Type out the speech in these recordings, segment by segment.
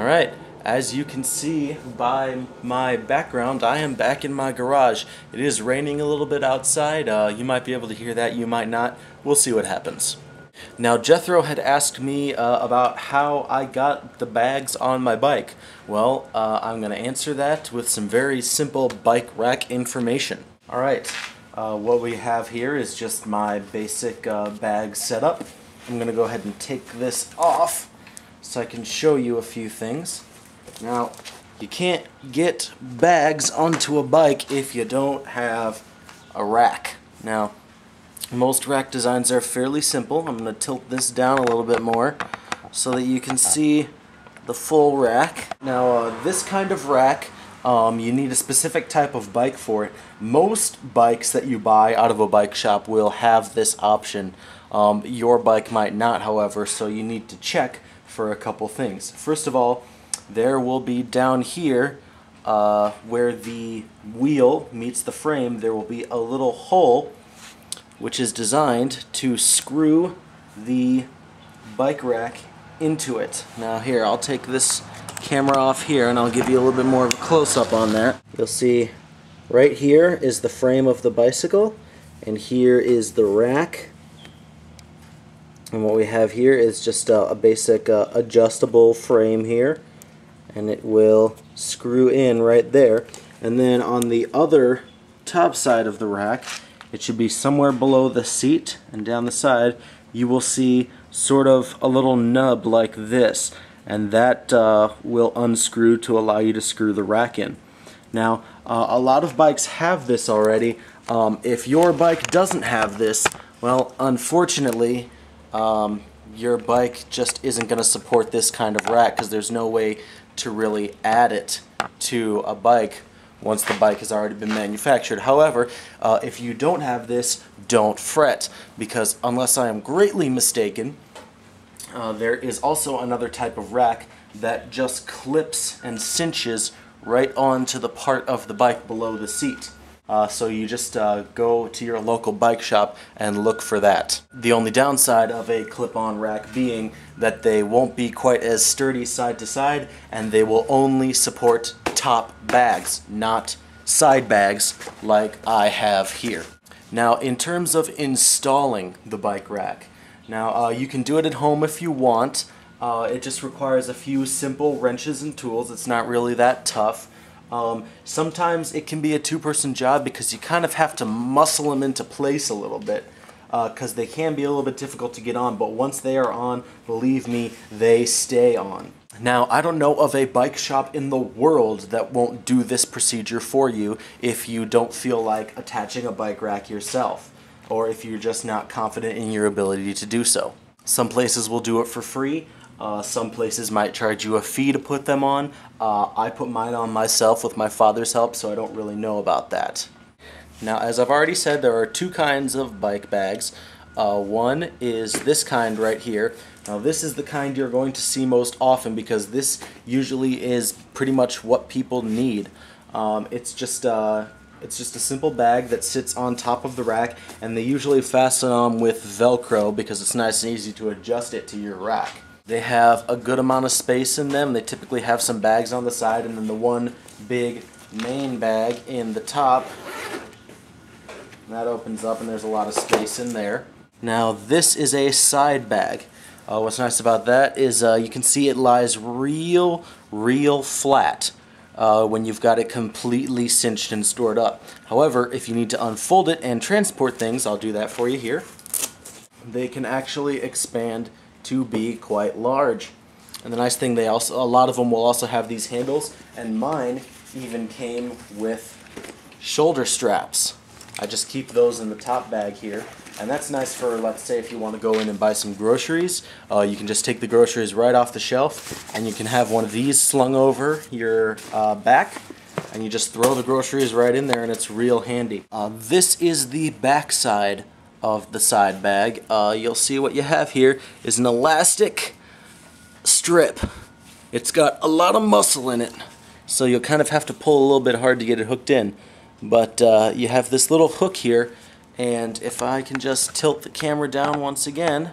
Alright, as you can see by my background, I am back in my garage. It is raining a little bit outside. You might be able to hear that, you might not. We'll see what happens. Now, Jethro had asked me about how I got the bags on my bike. Well, I'm going to answer that with some very simple bike rack information. Alright, what we have here is just my basic bag setup. I'm going to go ahead and take this off so I can show you a few things. Now, you can't get bags onto a bike if you don't have a rack. Now, most rack designs are fairly simple. I'm going to tilt this down a little bit more so that you can see the full rack. Now, this kind of rack, you need a specific type of bike for it. Most bikes that you buy out of a bike shop will have this option. Your bike might not, however, so you need to check for a couple things. First of all, there will be down here where the wheel meets the frame, there will be a little hole which is designed to screw the bike rack into it. Now here, I'll take this camera off here and I'll give you a little bit more of a close-up on that. You'll see right here is the frame of the bicycle, and here is the rack. And what we have here is just a basic adjustable frame here, and it will screw in right there. And then on the other top side of the rack, it should be somewhere below the seat, and down the side you will see sort of a little nub like this, and that will unscrew to allow you to screw the rack in. Now, a lot of bikes have this already. If your bike doesn't have this, well, unfortunately, your bike just isn't going to support this kind of rack because there's no way to really add it to a bike once the bike has already been manufactured. However, if you don't have this, don't fret, because unless I am greatly mistaken, there is also another type of rack that just clips and cinches right onto the part of the bike below the seat. So you just go to your local bike shop and look for that. The only downside of a clip-on rack being that they won't be quite as sturdy side to side, and they will only support top bags, not side bags like I have here. Now, in terms of installing the bike rack, now you can do it at home if you want. It just requires a few simple wrenches and tools. It's not really that tough. Sometimes it can be a two-person job because you kind of have to muscle them into place a little bit, because they can be a little bit difficult to get on, but once they are on, believe me, they stay on. Now, I don't know of a bike shop in the world that won't do this procedure for you if you don't feel like attaching a bike rack yourself, or if you're just not confident in your ability to do so. Some places will do it for free. Some places might charge you a fee to put them on. I put mine on myself with my father's help, so I don't really know about that. Now, as I've already said, there are two kinds of bike bags. One is this kind right here. Now, this is the kind you're going to see most often because this usually is pretty much what people need. It's just a simple bag that sits on top of the rack, and they usually fasten them with Velcro because it's nice and easy to adjust it to your rack. They have a good amount of space in them. They typically have some bags on the side and then the one big main bag in the top. That opens up and there's a lot of space in there. Now, this is a side bag. What's nice about that is you can see it lies real flat when you've got it completely cinched and stored up. However, if you need to unfold it and transport things, I'll do that for you here. They can actually expand to be quite large. And the nice thing, a lot of them will also have these handles, and mine even came with shoulder straps. I just keep those in the top bag here, and that's nice for, let's say, if you want to go in and buy some groceries. You can just take the groceries right off the shelf, and you can have one of these slung over your back, and you just throw the groceries right in there, and it's real handy. This is the back side of the side bag. You'll see what you have here is an elastic strip. It's got a lot of muscle in it, so you'll kind of have to pull a little bit hard to get it hooked in. But you have this little hook here, and if I can just tilt the camera down once again,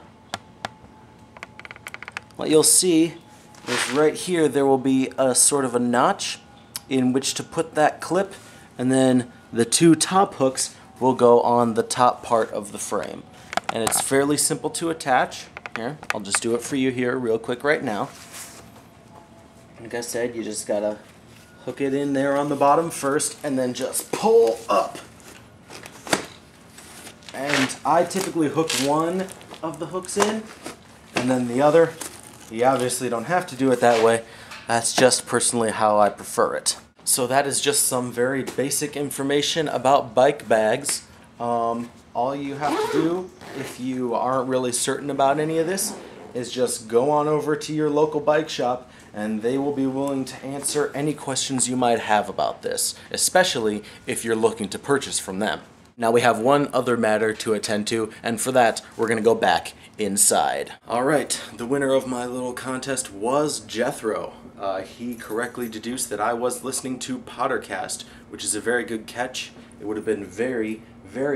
what you'll see is right here there will be a sort of a notch in which to put that clip, and then the two top hooks will go on the top part of the frame. And it's fairly simple to attach. Here, I'll just do it for you here real quick right now. Like I said, you just gotta hook it in there on the bottom first and then just pull up. And I typically hook one of the hooks in and then the other. You obviously don't have to do it that way. That's just personally how I prefer it. So that is just some very basic information about bike bags. All you have to do, if you aren't really certain about any of this, is just go on over to your local bike shop and they will be willing to answer any questions you might have about this, especially if you're looking to purchase from them. Now we have one other matter to attend to, and for that we're going to go back inside. Alright, the winner of my little contest was Jethro. He correctly deduced that I was listening to Pottercast, which is a very good catch. It would have been very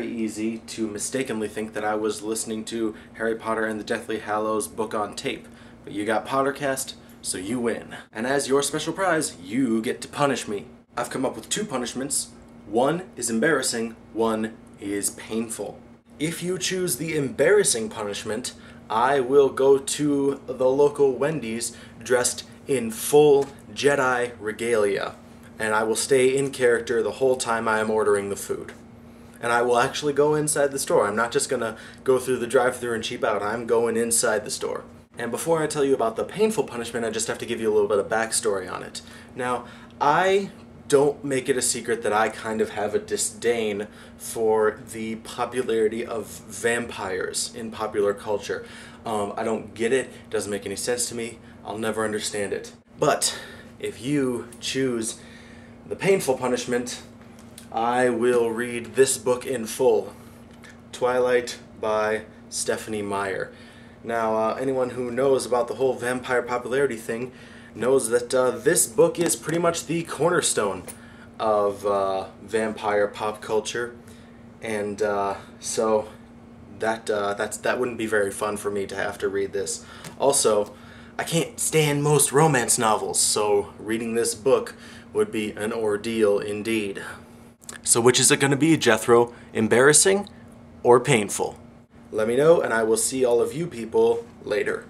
easy to mistakenly think that I was listening to Harry Potter and the Deathly Hallows book on tape. But you got Pottercast, so you win. And as your special prize, you get to punish me. I've come up with two punishments. One is embarrassing, one is painful. If you choose the embarrassing punishment, I will go to the local Wendy's dressed in full Jedi regalia, and I will stay in character the whole time I am ordering the food. And I will actually go inside the store. I'm not just gonna go through the drive-thru and cheap out. I'm going inside the store. And before I tell you about the painful punishment, I just have to give you a little bit of backstory on it. Now, I don't make it a secret that I kind of have a disdain for the popularity of vampires in popular culture. I don't get it. It doesn't make any sense to me. I'll never understand it. But if you choose the painful punishment, I will read this book in full. Twilight by Stephenie Meyer. Now, anyone who knows about the whole vampire popularity thing knows that this book is pretty much the cornerstone of vampire pop culture, and so that wouldn't be very fun for me to have to read this. Also, I can't stand most romance novels, so reading this book would be an ordeal indeed. So which is it going to be, Jethro? Embarrassing or painful? Let me know, and I will see all of you people later.